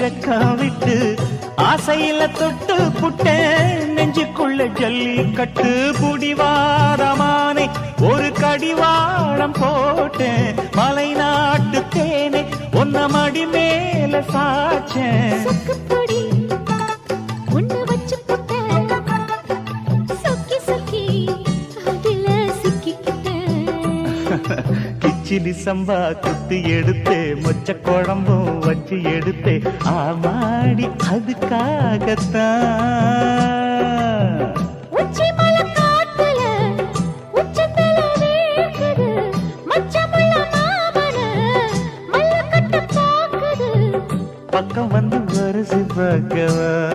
வெக்கம் விட்டு ஆசையில தொட்டு புட்டேன் நெஞ்சுக்குள்ள ஜல்லி கட்டு புடிவாரமானே ஒரு கடிவாளம் போட்டேன் மலை நாட்டு தேனே ஒன்ன மடி மேல சாச்சேன் கிச்சிலி சம்பா குத்தி எடுத்தே மொச்ச குழம்பும் வச்சு எடுத்தே ஆமாடி அதுக்காகத்தான் பக்கம் வந்து வருசி பார்க்கவா